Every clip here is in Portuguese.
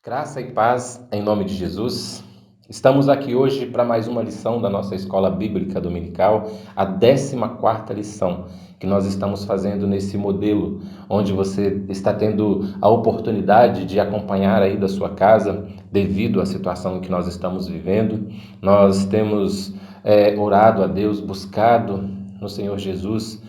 Graça e paz em nome de Jesus. Estamos aqui hoje para mais uma lição da nossa escola bíblica dominical, a 14ª lição que nós estamos fazendo nesse modelo, onde você está tendo a oportunidade de acompanhar aí da sua casa, devido à situação que nós estamos vivendo. Nós temos orado a Deus, buscado no Senhor Jesus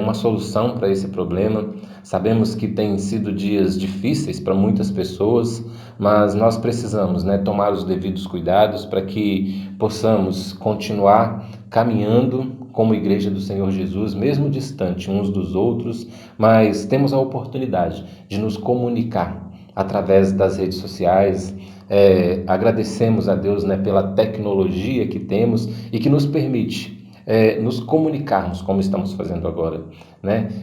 uma solução para esse problema. Sabemos que tem sido dias difíceis para muitas pessoas, mas nós precisamos, tomar os devidos cuidados para que possamos continuar caminhando como igreja do Senhor Jesus, mesmo distante uns dos outros, mas temos a oportunidade de nos comunicar através das redes sociais. Agradecemos a Deus, pela tecnologia que temos e que nos permite nos comunicarmos como estamos fazendo agora,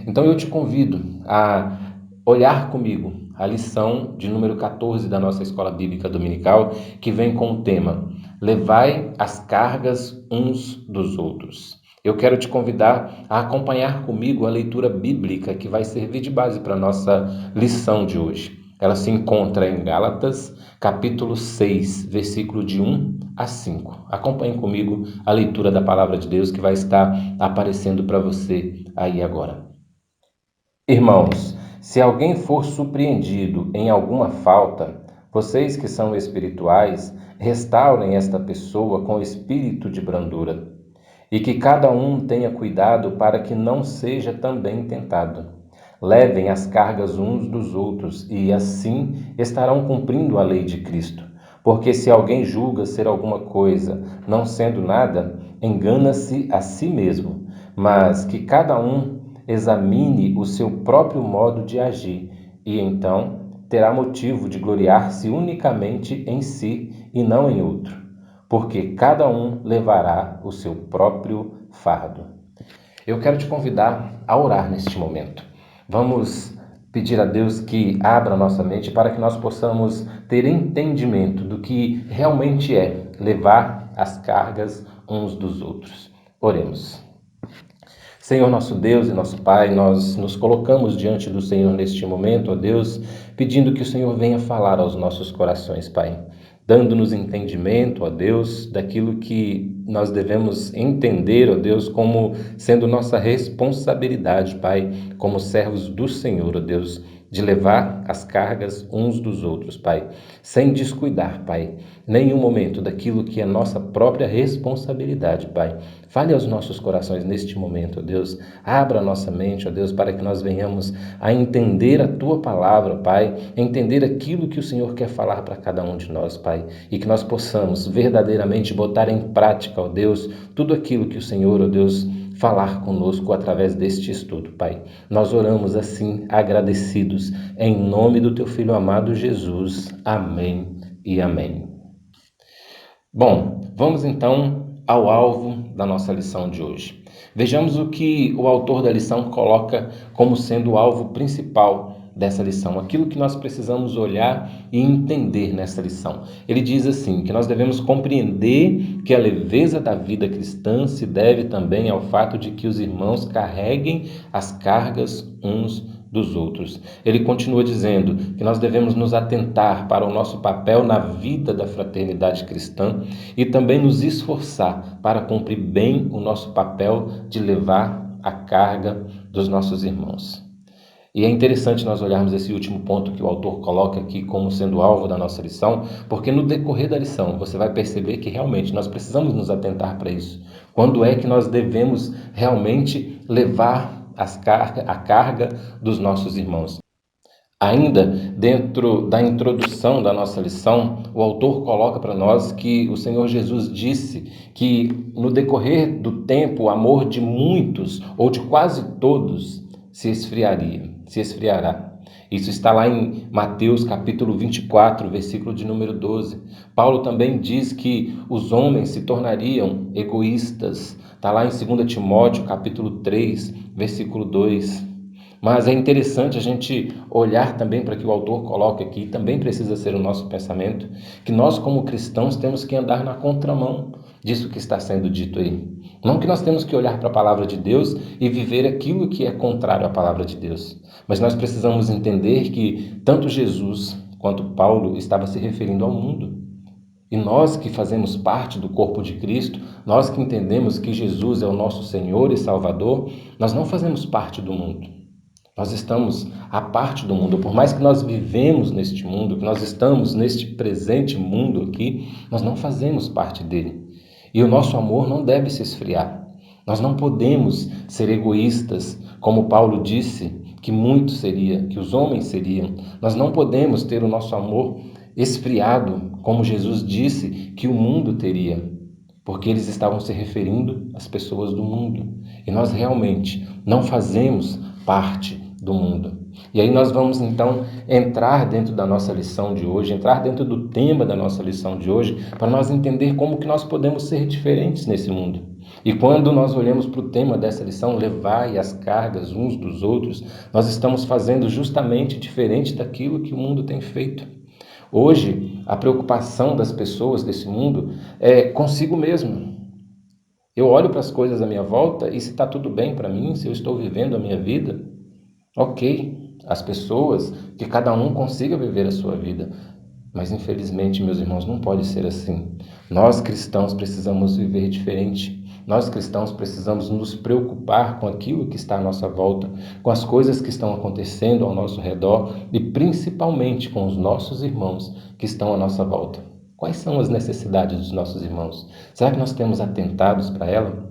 Então eu te convido a olhar comigo a lição de número 14 da nossa escola bíblica dominical, que vem com o tema Levai as cargas uns dos outros. Eu quero te convidar a acompanhar comigo a leitura bíblica que vai servir de base para a nossa lição de hoje. Ela se encontra em Gálatas, capítulo 6, versículo de 1 a 5. Acompanhe comigo a leitura da palavra de Deus que vai estar aparecendo para você aí agora. Irmãos, se alguém for surpreendido em alguma falta, vocês que são espirituais, restaurem esta pessoa com espírito de brandura, e que cada um tenha cuidado para que não seja também tentado. Levem as cargas uns dos outros e assim estarão cumprindo a lei de Cristo. Porque se alguém julga ser alguma coisa, não sendo nada, engana-se a si mesmo. Mas que cada um examine o seu próprio modo de agir, e então terá motivo de gloriar-se unicamente em si e não em outro, porque cada um levará o seu próprio fardo. Eu quero te convidar a orar neste momento. Vamos pedir a Deus que abra nossa mente para que nós possamos ter entendimento do que realmente é levar as cargas uns dos outros. Oremos. Senhor nosso Deus e nosso Pai, nós nos colocamos diante do Senhor neste momento, ó Deus, pedindo que o Senhor venha falar aos nossos corações, Pai, dando-nos entendimento, ó Deus, daquilo que nós devemos entender, ó Deus, como sendo nossa responsabilidade, Pai, como servos do Senhor, ó Deus, de levar as cargas uns dos outros, Pai, sem descuidar, Pai, nenhum momento daquilo que é nossa própria responsabilidade, Pai. Fale aos nossos corações neste momento, ó Deus. Abra a nossa mente, ó Deus, para que nós venhamos a entender a Tua palavra, Pai, entender aquilo que o Senhor quer falar para cada um de nós, Pai, e que nós possamos verdadeiramente botar em prática, ó Deus, tudo aquilo que o Senhor, ó Deus, falar conosco através deste estudo, Pai. Nós oramos assim, agradecidos, em nome do Teu Filho amado Jesus. Amém e amém. Bom, vamos então ao alvo da nossa lição de hoje. Vejamos o que o autor da lição coloca como sendo o alvo principal dessa lição, aquilo que nós precisamos olhar e entender nessa lição. Ele diz assim, que nós devemos compreender que a leveza da vida cristã se deve também ao fato de que os irmãos carreguem as cargas uns dos outros. Ele continua dizendo que nós devemos nos atentar para o nosso papel na vida da fraternidade cristã e também nos esforçar para cumprir bem o nosso papel de levar a carga dos nossos irmãos. E é interessante nós olharmos esse último ponto que o autor coloca aqui como sendo alvo da nossa lição, porque no decorrer da lição você vai perceber que realmente nós precisamos nos atentar para isso. Quando é que nós devemos realmente levar a carga dos nossos irmãos? Ainda dentro da introdução da nossa lição, o autor coloca para nós que o Senhor Jesus disse que no decorrer do tempo o amor de muitos ou de quase todos se esfriará. Isso está lá em Mateus capítulo 24, versículo de número 12. Paulo também diz que os homens se tornariam egoístas. Está lá em 2 Timóteo capítulo 3, versículo 2. Mas é interessante a gente olhar também para o que o autor coloca aqui, também precisa ser o nosso pensamento, que nós como cristãos temos que andar na contramão disso que está sendo dito aí. Não que nós temos que olhar para a palavra de Deus e viver aquilo que é contrário à palavra de Deus, mas nós precisamos entender que tanto Jesus quanto Paulo estava se referindo ao mundo. E nós que fazemos parte do corpo de Cristo, nós que entendemos que Jesus é o nosso Senhor e Salvador, nós não fazemos parte do mundo. Nós estamos à parte do mundo. Por mais que nós vivemos neste mundo, que nós estamos neste presente mundo aqui, nós não fazemos parte dele. E o nosso amor não deve se esfriar. Nós não podemos ser egoístas, como Paulo disse que muitos seriam, que os homens seriam. Nós não podemos ter o nosso amor esfriado, como Jesus disse que o mundo teria, porque eles estavam se referindo às pessoas do mundo. E nós realmente não fazemos parte do mundo. E aí nós vamos então entrar dentro da nossa lição de hoje, entrar dentro do tema da nossa lição de hoje, para nós entender como que nós podemos ser diferentes nesse mundo. E quando nós olhamos para o tema dessa lição, levai as cargas uns dos outros, nós estamos fazendo justamente diferente daquilo que o mundo tem feito. Hoje, a preocupação das pessoas desse mundo é consigo mesmo. Eu olho para as coisas à minha volta e se está tudo bem para mim, se eu estou vivendo a minha vida, ok, as pessoas, que cada um consiga viver a sua vida. Mas infelizmente, meus irmãos, não pode ser assim. Nós cristãos precisamos viver diferente. Nós cristãos precisamos nos preocupar com aquilo que está à nossa volta, com as coisas que estão acontecendo ao nosso redor e principalmente com os nossos irmãos que estão à nossa volta. Quais são as necessidades dos nossos irmãos? Será que nós temos atentados para ela?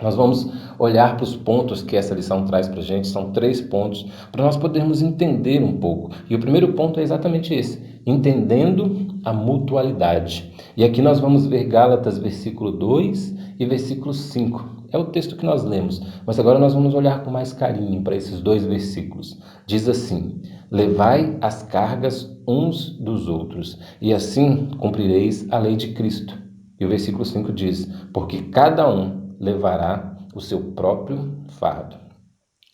Nós vamos olhar para os pontos que essa lição traz para a gente, são 3 pontos, para nós podermos entender um pouco. E o primeiro ponto é exatamente esse, entendendo a mutualidade. E aqui nós vamos ver Gálatas, versículo 2 e versículo 5. É o texto que nós lemos, mas agora nós vamos olhar com mais carinho para esses 2 versículos. Diz assim, levai as cargas uns dos outros, e assim cumprireis a lei de Cristo. E o versículo 5 diz, porque cada um levará o seu próprio fardo.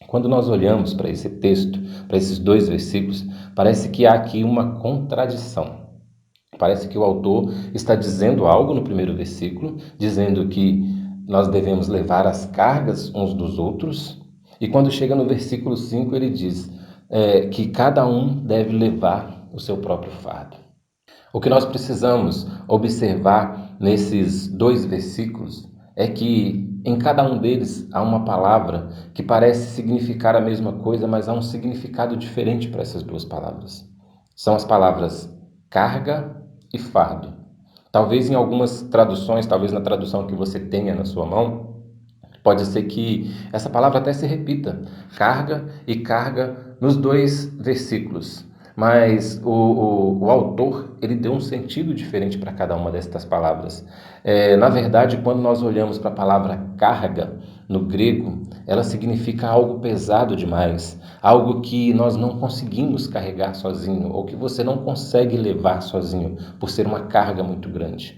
Quando nós olhamos para esse texto, para esses 2 versículos, parece que há aqui uma contradição. Parece que o autor está dizendo algo no primeiro versículo, dizendo que nós devemos levar as cargas uns dos outros, e quando chega no versículo 5 ele diz que cada um deve levar o seu próprio fardo. O que nós precisamos observar nesses 2 versículos é que em cada um deles há uma palavra que parece significar a mesma coisa, mas há um significado diferente para essas 2 palavras. São as palavras carga e fardo. Talvez em algumas traduções, talvez na tradução que você tenha na sua mão, pode ser que essa palavra até se repita, carga e carga nos 2 versículos. Mas o autor ele deu um sentido diferente para cada uma destas palavras. Na verdade, quando nós olhamos para a palavra carga no grego, ela significa algo pesado demais, algo que nós não conseguimos carregar sozinho, ou que você não consegue levar sozinho, por ser uma carga muito grande.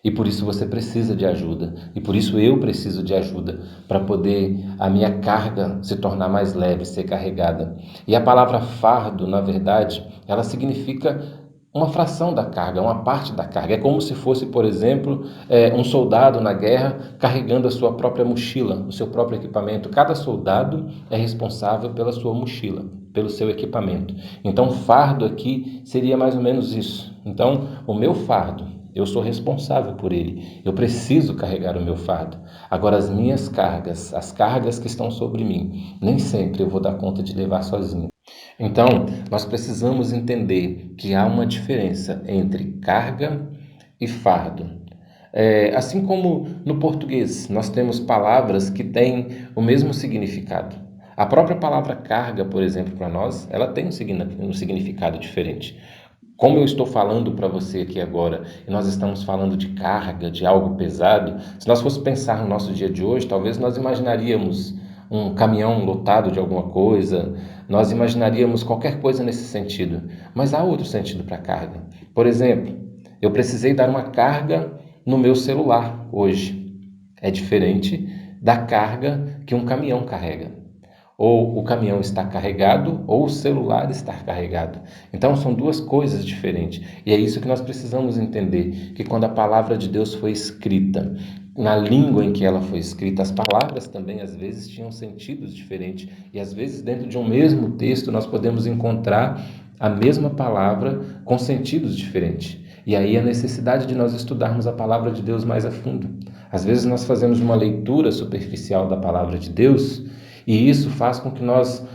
E por isso você precisa de ajuda. E por isso eu preciso de ajuda para poder a minha carga se tornar mais leve, ser carregada. E a palavra fardo, na verdade, ela significa uma fração da carga, uma parte da carga. É como se fosse, por exemplo, um soldado na guerra carregando a sua própria mochila, o seu próprio equipamento. Cada soldado é responsável pela sua mochila, pelo seu equipamento. Então, fardo aqui seria mais ou menos isso. Então, o meu fardo, eu sou responsável por ele. Eu preciso carregar o meu fardo. Agora, as minhas cargas, as cargas que estão sobre mim, nem sempre eu vou dar conta de levar sozinho. Então, nós precisamos entender que há uma diferença entre carga e fardo. Assim como no português, nós temos palavras que têm o mesmo significado. A própria palavra carga, por exemplo, para nós, ela tem um significado diferente. Como eu estou falando para você aqui agora, e nós estamos falando de carga, de algo pesado, se nós fosse pensar no nosso dia de hoje, talvez nós imaginaríamos um caminhão lotado de alguma coisa, nós imaginaríamos qualquer coisa nesse sentido. Mas há outro sentido para carga. Por exemplo, eu precisei dar uma carga no meu celular hoje. É diferente da carga que um caminhão carrega. Ou o caminhão está carregado, ou o celular está carregado. Então, são 2 coisas diferentes. E é isso que nós precisamos entender, que quando a palavra de Deus foi escrita, na língua em que ela foi escrita, as palavras também, às vezes, tinham sentidos diferentes. E, às vezes, dentro de um mesmo texto, nós podemos encontrar a mesma palavra com sentidos diferentes. E aí a necessidade de nós estudarmos a palavra de Deus mais a fundo. Às vezes nós fazemos uma leitura superficial da palavra de Deus e isso faz com que nós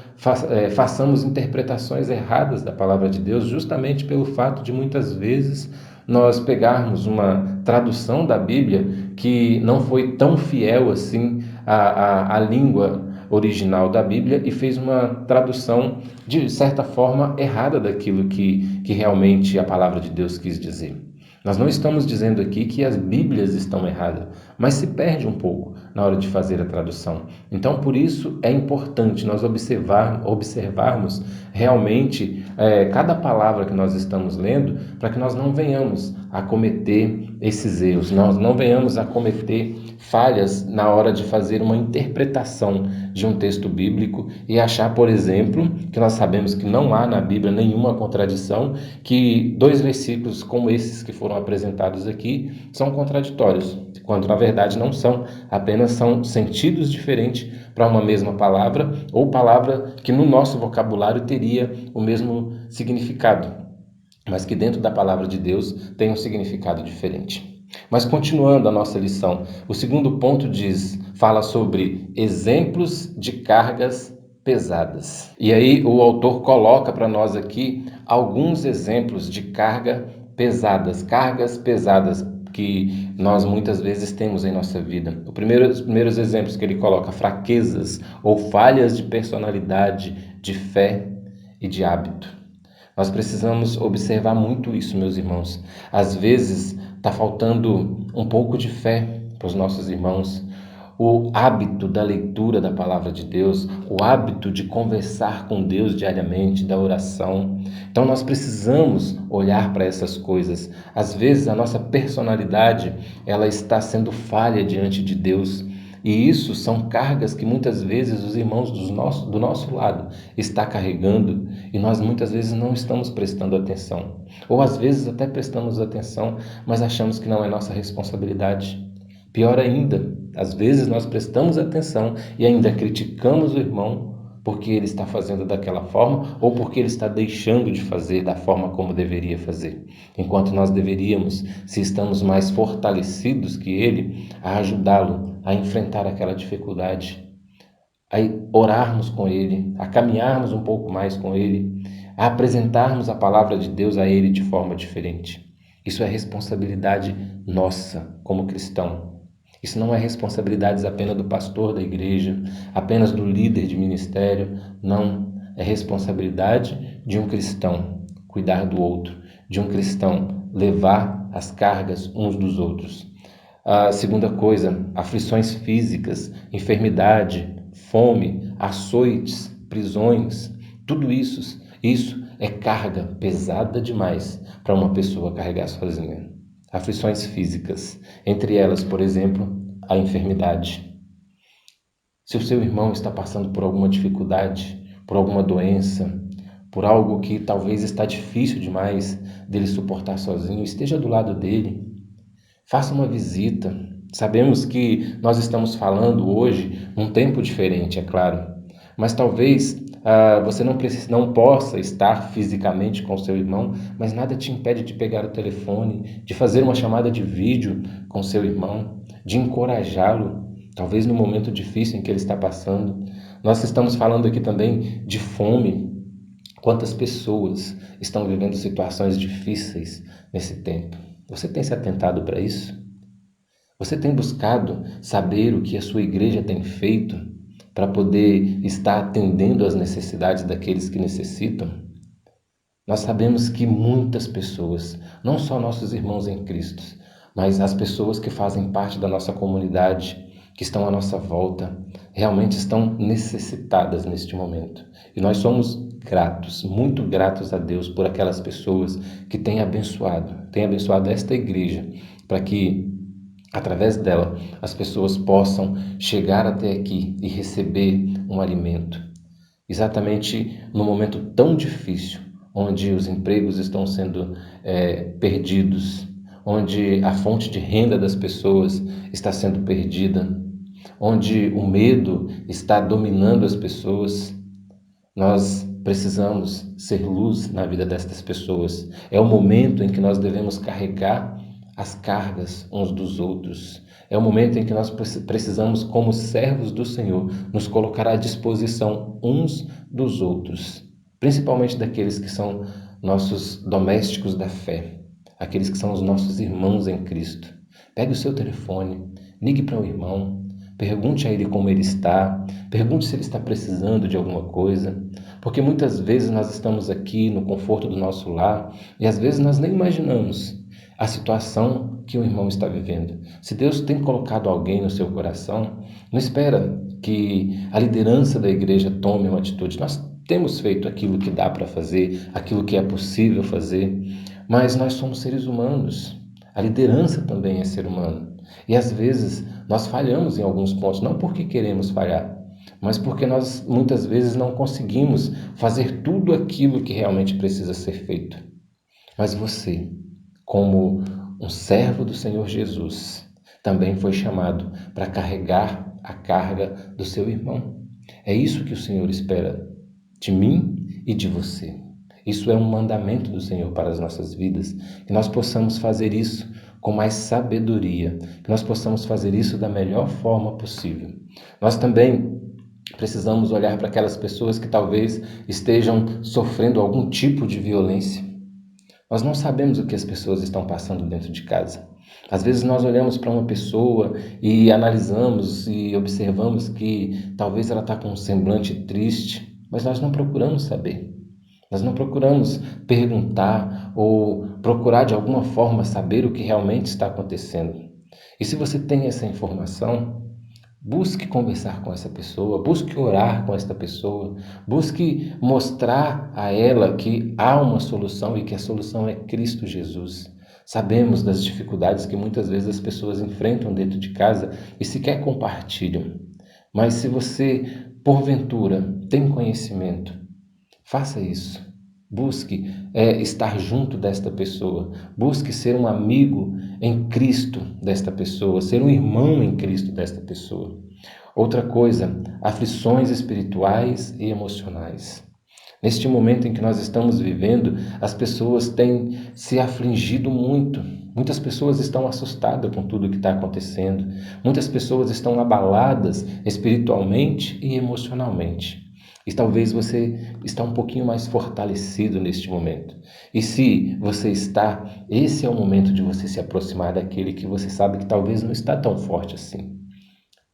façamos interpretações erradas da palavra de Deus, justamente pelo fato de muitas vezes nós pegarmos uma tradução da Bíblia que não foi tão fiel assim à língua original da Bíblia e fez uma tradução, de certa forma, errada daquilo que realmente a palavra de Deus quis dizer. Nós não estamos dizendo aqui que as Bíblias estão erradas, mas se perde um pouco na hora de fazer a tradução. Então, por isso é importante nós observarmos realmente cada palavra que nós estamos lendo, para que nós não venhamos a cometer esses erros, nós não venhamos a cometer falhas na hora de fazer uma interpretação de um texto bíblico e achar, por exemplo, que nós sabemos que não há na Bíblia nenhuma contradição, que 2 versículos como esses que foram apresentados aqui são contraditórios, quando na verdade não são, apenas são sentidos diferentes para uma mesma palavra ou palavra que no nosso vocabulário teria o mesmo significado, mas que dentro da palavra de Deus tem um significado diferente. Mas continuando a nossa lição, o segundo ponto fala sobre exemplos de cargas pesadas. E aí o autor coloca para nós aqui alguns exemplos de cargas pesadas que nós muitas vezes temos em nossa vida. Os primeiros exemplos que ele coloca, fraquezas ou falhas de personalidade, de fé e de hábito. Nós precisamos observar muito isso, meus irmãos. Às vezes está faltando um pouco de fé para os nossos irmãos, o hábito da leitura da palavra de Deus, o hábito de conversar com Deus diariamente, da oração. Então nós precisamos olhar para essas coisas. Às vezes a nossa personalidade ela está sendo falha diante de Deus. E isso são cargas que muitas vezes os irmãos do nosso lado estão carregando e nós muitas vezes não estamos prestando atenção. Ou às vezes até prestamos atenção, mas achamos que não é nossa responsabilidade. Pior ainda, às vezes nós prestamos atenção e ainda criticamos o irmão porque ele está fazendo daquela forma ou porque ele está deixando de fazer da forma como deveria fazer. Enquanto nós deveríamos, se estamos mais fortalecidos que ele, a ajudá-lo a enfrentar aquela dificuldade, a orarmos com ele, a caminharmos um pouco mais com ele, a apresentarmos a palavra de Deus a ele de forma diferente. Isso é responsabilidade nossa como cristão. Isso não é responsabilidade apenas do pastor da igreja, apenas do líder de ministério. Não, é responsabilidade de um cristão cuidar do outro, de um cristão levar as cargas uns dos outros. A segunda coisa, aflições físicas, enfermidade, fome, açoites, prisões, tudo isso é carga pesada demais para uma pessoa carregar sozinha. Aflições físicas, entre elas, por exemplo, a enfermidade. Se o seu irmão está passando por alguma dificuldade, por alguma doença, por algo que talvez está difícil demais dele suportar sozinho, esteja do lado dele, faça uma visita. Sabemos que nós estamos falando hoje num tempo diferente, é claro, mas talvez você não possa estar fisicamente com seu irmão, mas nada te impede de pegar o telefone, de fazer uma chamada de vídeo com seu irmão, de encorajá-lo, talvez no momento difícil em que ele está passando. Nós estamos falando aqui também de fome. Quantas pessoas estão vivendo situações difíceis nesse tempo? Você tem se atentado para isso? Você tem buscado saber o que a sua igreja tem feito para poder estar atendendo às necessidades daqueles que necessitam? Nós sabemos que muitas pessoas, não só nossos irmãos em Cristo, mas as pessoas que fazem parte da nossa comunidade, que estão à nossa volta, realmente estão necessitadas neste momento. E nós somos gratos, muito gratos a Deus por aquelas pessoas que têm abençoado esta igreja, para que através dela, as pessoas possam chegar até aqui e receber um alimento. Exatamente no momento tão difícil, onde os empregos estão sendo perdidos, onde a fonte de renda das pessoas está sendo perdida, onde o medo está dominando as pessoas, nós precisamos ser luz na vida destas pessoas. É o momento em que nós devemos carregar as cargas uns dos outros. É o momento em que nós precisamos, como servos do Senhor, nos colocar à disposição uns dos outros, principalmente daqueles que são nossos domésticos da fé, aqueles que são os nossos irmãos em Cristo. Pegue o seu telefone, ligue para o irmão, pergunte a ele como ele está, pergunte se ele está precisando de alguma coisa, porque muitas vezes nós estamos aqui no conforto do nosso lar e às vezes nós nem imaginamos a situação que o irmão está vivendo. Se Deus tem colocado alguém no seu coração, não espera que a liderança da igreja tome uma atitude. Nós temos feito aquilo que dá para fazer, aquilo que é possível fazer, mas nós somos seres humanos. A liderança também é ser humano. E às vezes nós falhamos em alguns pontos, não porque queremos falhar, mas porque nós muitas vezes não conseguimos fazer tudo aquilo que realmente precisa ser feito. Mas você, como um servo do Senhor Jesus, também foi chamado para carregar a carga do seu irmão. É isso que o Senhor espera de mim e de você. Isso é um mandamento do Senhor para as nossas vidas, que nós possamos fazer isso com mais sabedoria, que nós possamos fazer isso da melhor forma possível. Nós também precisamos olhar para aquelas pessoas que talvez estejam sofrendo algum tipo de violência. Nós não sabemos o que as pessoas estão passando dentro de casa. Às vezes nós olhamos para uma pessoa e analisamos e observamos que talvez ela está com um semblante triste, mas nós não procuramos saber. Nós não procuramos perguntar ou procurar de alguma forma saber o que realmente está acontecendo. E se você tem essa informação, busque conversar com essa pessoa, busque orar com esta pessoa, busque mostrar a ela que há uma solução e que a solução é Cristo Jesus. Sabemos das dificuldades que muitas vezes as pessoas enfrentam dentro de casa e sequer compartilham. Mas se você, porventura, tem conhecimento, faça isso. Busque estar junto desta pessoa. Busque ser um amigo em Cristo desta pessoa, ser um irmão em Cristo desta pessoa. Outra coisa, aflições espirituais e emocionais. Neste momento em que nós estamos vivendo, as pessoas têm se afligido muito. Muitas pessoas estão assustadas com tudo o que está acontecendo. Muitas pessoas estão abaladas espiritualmente e emocionalmente. E talvez você está um pouquinho mais fortalecido neste momento. E se você está, esse é o momento de você se aproximar daquele que você sabe que talvez não está tão forte assim.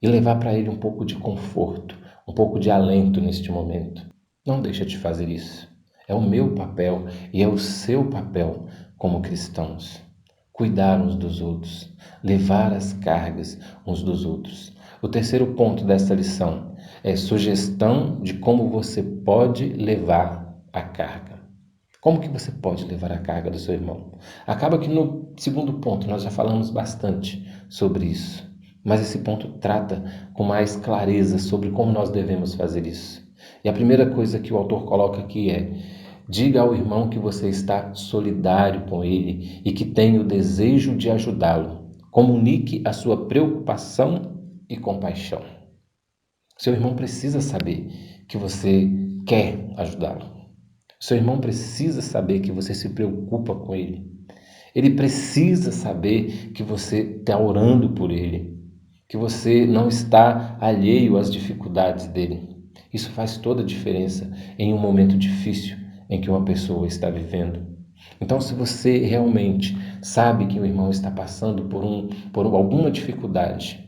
E levar para ele um pouco de conforto, um pouco de alento neste momento. Não deixa de fazer isso. É o meu papel e é o seu papel como cristãos. Cuidar uns dos outros, levar as cargas uns dos outros. O terceiro ponto dessa lição é sugestão de como você pode levar a carga. Como que você pode levar a carga do seu irmão? Acaba que no segundo ponto nós já falamos bastante sobre isso, mas esse ponto trata com mais clareza sobre como nós devemos fazer isso. E a primeira coisa que o autor coloca aqui é: diga ao irmão que você está solidário com ele e que tem o desejo de ajudá-lo. Comunique a sua preocupação e compaixão. Seu irmão precisa saber que você quer ajudá-lo. Seu irmão precisa saber que você se preocupa com ele. Ele precisa saber que você está orando por ele, que você não está alheio às dificuldades dele. Isso faz toda a diferença em um momento difícil em que uma pessoa está vivendo. Então, se você realmente sabe que o irmão está passando por alguma dificuldade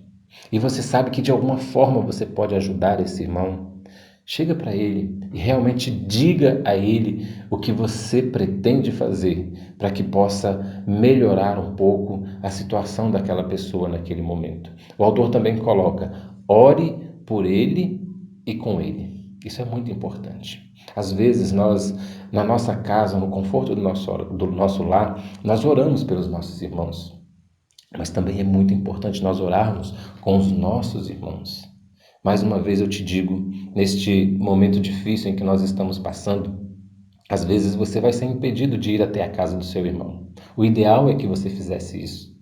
e você sabe que de alguma forma você pode ajudar esse irmão, chega para ele e realmente diga a ele o que você pretende fazer para que possa melhorar um pouco a situação daquela pessoa naquele momento. O autor também coloca: ore por ele e com ele. Isso é muito importante. Às vezes nós, na nossa casa, no conforto do nosso lar, nós oramos pelos nossos irmãos. Mas também é muito importante nós orarmos com os nossos irmãos. Mais uma vez eu te digo, neste momento difícil em que nós estamos passando, às vezes você vai ser impedido de ir até a casa do seu irmão. O ideal é que você fizesse isso.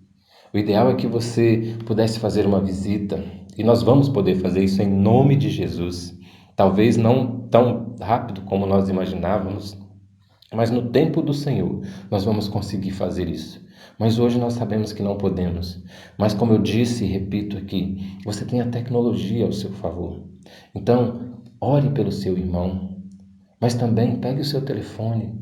O ideal é que você pudesse fazer uma visita, e nós vamos poder fazer isso em nome de Jesus. Talvez não tão rápido como nós imaginávamos, mas no tempo do Senhor nós vamos conseguir fazer isso. Mas hoje nós sabemos que não podemos. Mas como eu disse e repito aqui, você tem a tecnologia ao seu favor. Então, ore pelo seu irmão, mas também pegue o seu telefone,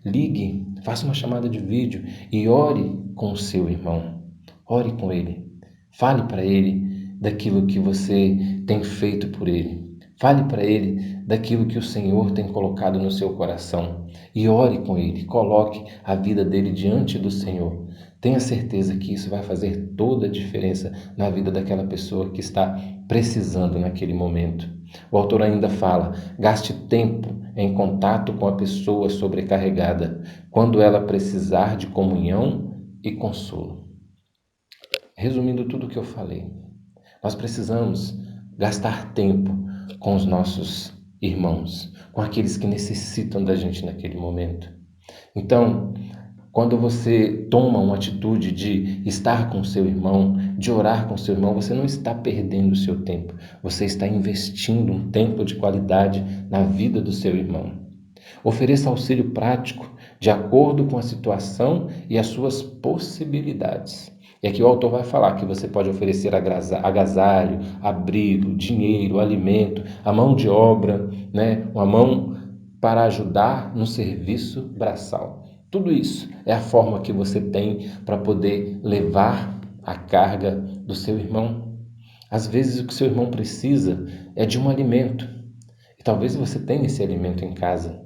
ligue, faça uma chamada de vídeo e ore com o seu irmão. Ore com ele. Fale para ele daquilo que você tem feito por ele. Fale para ele daquilo que o Senhor tem colocado no seu coração e ore com ele. Coloque a vida dele diante do Senhor. Tenha certeza que isso vai fazer toda a diferença na vida daquela pessoa que está precisando naquele momento. O autor ainda fala: gaste tempo em contato com a pessoa sobrecarregada, quando ela precisar de comunhão e consolo. Resumindo tudo o que eu falei, nós precisamos gastar tempo com os nossos irmãos, com aqueles que necessitam da gente naquele momento. Então, quando você toma uma atitude de estar com seu irmão, de orar com seu irmão, você não está perdendo o seu tempo, você está investindo um tempo de qualidade na vida do seu irmão. Ofereça auxílio prático de acordo com a situação e as suas possibilidades. E aqui o autor vai falar que você pode oferecer agasalho, abrigo, dinheiro, alimento, a mão de obra, uma mão para ajudar no serviço braçal. Tudo isso é a forma que você tem para poder levar a carga do seu irmão. Às vezes o que seu irmão precisa é de um alimento. E talvez você tenha esse alimento em casa,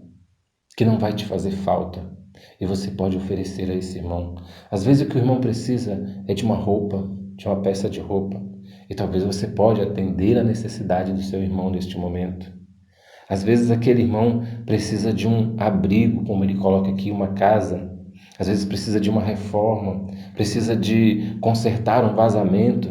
que não vai te fazer falta. E você pode oferecer a esse irmão. Às vezes o que o irmão precisa é de uma roupa, de uma peça de roupa. E talvez você pode atender a necessidade do seu irmão neste momento. Às vezes aquele irmão precisa de um abrigo, como ele coloca aqui, uma casa. Às vezes precisa de uma reforma, precisa de consertar um vazamento.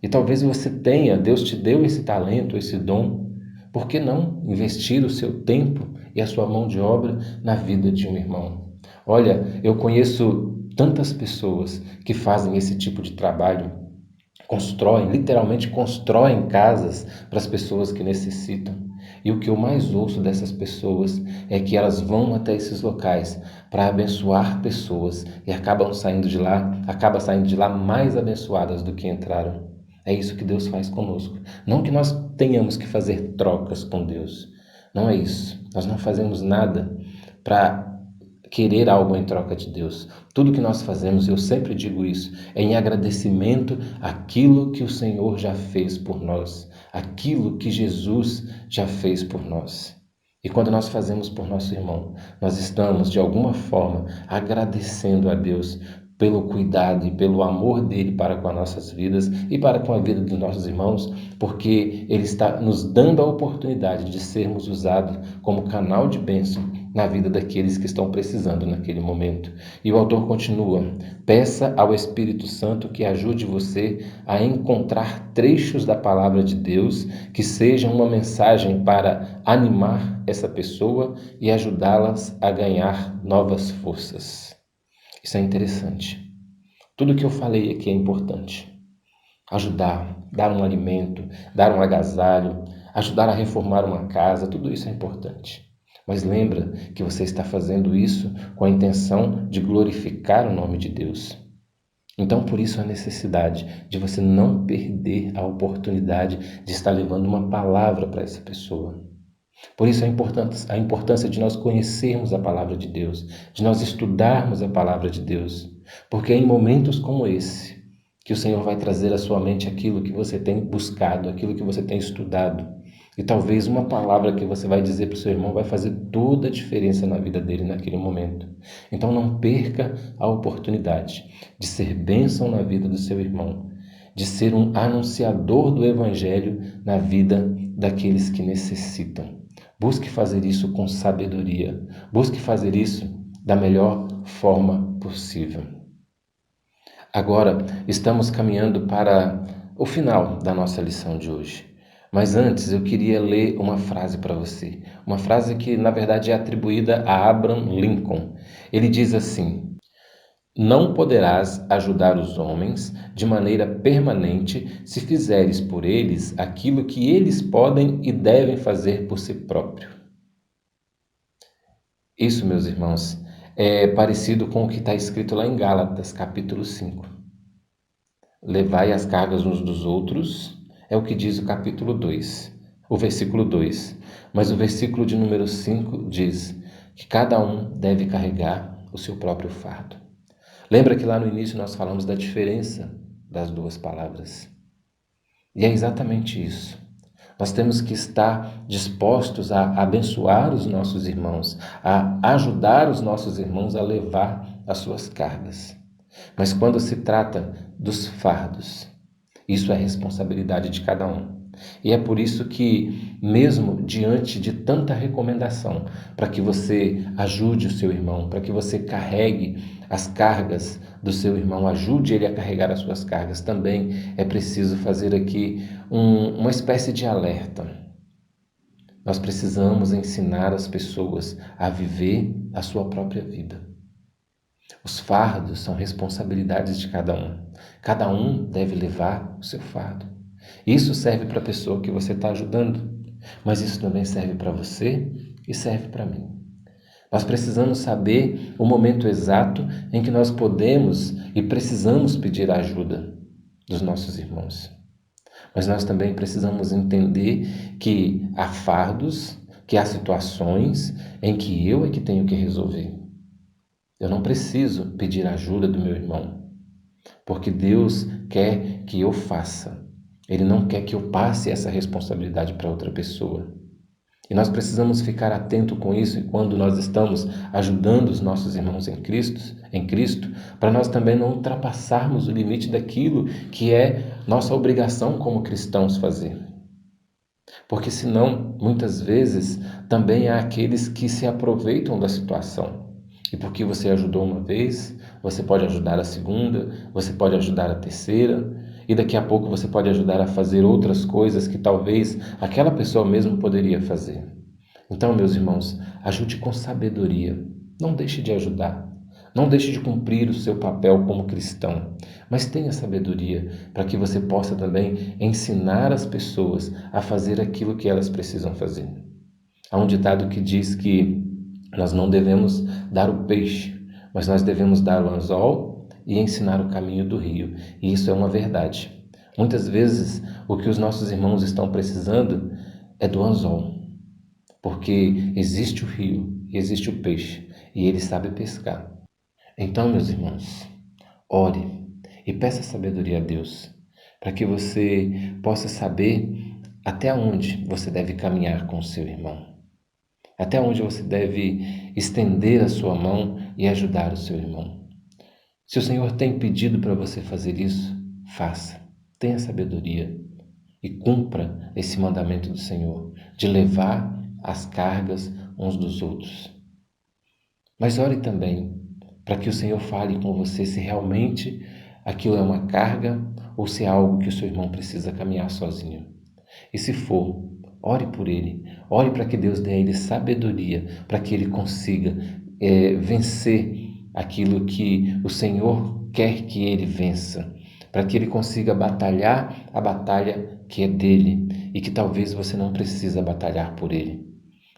E talvez você tenha, Deus te deu esse talento, esse dom. Por que não investir o seu tempo e a sua mão de obra na vida de um irmão? Olha, eu conheço tantas pessoas que fazem esse tipo de trabalho, constroem, literalmente constroem casas para as pessoas que necessitam. E o que eu mais ouço dessas pessoas é que elas vão até esses locais para abençoar pessoas e acabam saindo de lá mais abençoadas do que entraram. É isso que Deus faz conosco. Não que nós tenhamos que fazer trocas com Deus. Não é isso. Nós não fazemos nada para querer algo em troca de Deus. Tudo que nós fazemos, eu sempre digo isso, é em agradecimento àquilo que o Senhor já fez por nós, aquilo que Jesus já fez por nós. E quando nós fazemos por nosso irmão, nós estamos, de alguma forma, agradecendo a Deus pelo cuidado e pelo amor dele para com as nossas vidas e para com a vida dos nossos irmãos, porque ele está nos dando a oportunidade de sermos usados como canal de bênção na vida daqueles que estão precisando naquele momento. E o autor continua: peça ao Espírito Santo que ajude você a encontrar trechos da palavra de Deus que sejam uma mensagem para animar essa pessoa e ajudá-las a ganhar novas forças. Isso é interessante. Tudo que eu falei aqui é importante. Ajudar, dar um alimento, dar um agasalho, ajudar a reformar uma casa, tudo isso é importante. Mas lembra que você está fazendo isso com a intenção de glorificar o nome de Deus. Então, por isso a necessidade de você não perder a oportunidade de estar levando uma palavra para essa pessoa. Por isso a importância de nós conhecermos a palavra de Deus, de nós estudarmos a palavra de Deus. Porque é em momentos como esse que o Senhor vai trazer à sua mente aquilo que você tem buscado, aquilo que você tem estudado. E talvez uma palavra que você vai dizer para o seu irmão vai fazer toda a diferença na vida dele naquele momento. Então não perca a oportunidade de ser bênção na vida do seu irmão, de ser um anunciador do Evangelho na vida daqueles que necessitam. Busque fazer isso com sabedoria. Busque fazer isso da melhor forma possível. Agora, estamos caminhando para o final da nossa lição de hoje. Mas antes, eu queria ler uma frase para você. Uma frase que, na verdade, é atribuída a Abraham Lincoln. Ele diz assim: Não poderás ajudar os homens de maneira permanente se fizeres por eles aquilo que eles podem e devem fazer por si próprio. Isso, meus irmãos, é parecido com o que está escrito lá em Gálatas, capítulo 5. Levai as cargas uns dos outros, é o que diz o capítulo 2, o versículo 2. Mas o versículo de número 5 diz que cada um deve carregar o seu próprio fardo. Lembra que lá no início nós falamos da diferença das duas palavras? E é exatamente isso. Nós temos que estar dispostos a abençoar os nossos irmãos, a ajudar os nossos irmãos a levar as suas cargas. Mas quando se trata dos fardos, isso é responsabilidade de cada um. E é por isso que, mesmo diante de tanta recomendação para que você ajude o seu irmão, para que você carregue as cargas do seu irmão, ajude ele a carregar as suas cargas, também é preciso fazer aqui uma espécie de alerta. Nós precisamos ensinar as pessoas a viver a sua própria vida. Os fardos são responsabilidades de cada um. Cada um deve levar o seu fardo. Isso serve para a pessoa que você está ajudando, mas isso também serve para você e serve para mim. Nós precisamos saber o momento exato em que nós podemos e precisamos pedir a ajuda dos nossos irmãos. Mas nós também precisamos entender que há fardos, que há situações em que eu é que tenho que resolver. Eu não preciso pedir ajuda do meu irmão, porque Deus quer que eu faça. Ele não quer que eu passe essa responsabilidade para outra pessoa. E nós precisamos ficar atento com isso quando nós estamos ajudando os nossos irmãos em Cristo, para nós também não ultrapassarmos o limite daquilo que é nossa obrigação como cristãos fazer. Porque senão, muitas vezes, também há aqueles que se aproveitam da situação. E porque você ajudou uma vez, você pode ajudar a segunda, você pode ajudar a terceira, e daqui a pouco você pode ajudar a fazer outras coisas que talvez aquela pessoa mesmo poderia fazer. Então, meus irmãos, ajude com sabedoria. Não deixe de ajudar. Não deixe de cumprir o seu papel como cristão, mas tenha sabedoria para que você possa também ensinar as pessoas a fazer aquilo que elas precisam fazer. Há um ditado que diz que nós não devemos dar o peixe, mas nós devemos dar o anzol e ensinar o caminho do rio. E isso é uma verdade. Muitas vezes o que os nossos irmãos estão precisando é do anzol, porque existe o rio e existe o peixe e ele sabe pescar. Então, meus irmãos, ore e peça sabedoria a Deus, para que você possa saber até onde você deve caminhar com o seu irmão, até onde você deve estender a sua mão e ajudar o seu irmão. Se o Senhor tem pedido para você fazer isso, faça, tenha sabedoria e cumpra esse mandamento do Senhor, de levar as cargas uns dos outros. Mas ore também para que o Senhor fale com você se realmente aquilo é uma carga ou se é algo que o seu irmão precisa caminhar sozinho. E se for, ore por ele, ore para que Deus dê a ele sabedoria, para que ele consiga vencer aquilo que o Senhor quer que ele vença, para que ele consiga batalhar a batalha que é dele e que talvez você não precisa batalhar por ele.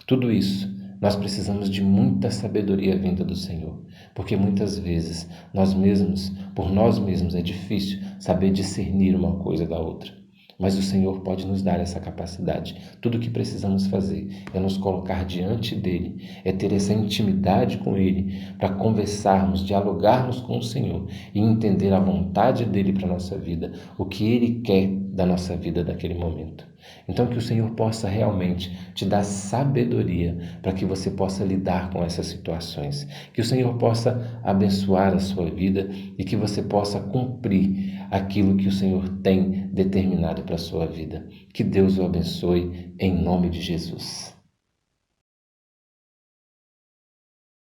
Tudo isso nós precisamos de muita sabedoria vinda do Senhor, porque muitas vezes por nós mesmos é difícil saber discernir uma coisa da outra. Mas o Senhor pode nos dar essa capacidade. Tudo o que precisamos fazer é nos colocar diante dEle, é ter essa intimidade com Ele, para conversarmos, dialogarmos com o Senhor e entender a vontade dEle para a nossa vida, o que Ele quer da nossa vida naquele momento. Então que o Senhor possa realmente te dar sabedoria para que você possa lidar com essas situações. Que o Senhor possa abençoar a sua vida e que você possa cumprir aquilo que o Senhor tem determinado para a sua vida. Que Deus o abençoe em nome de Jesus.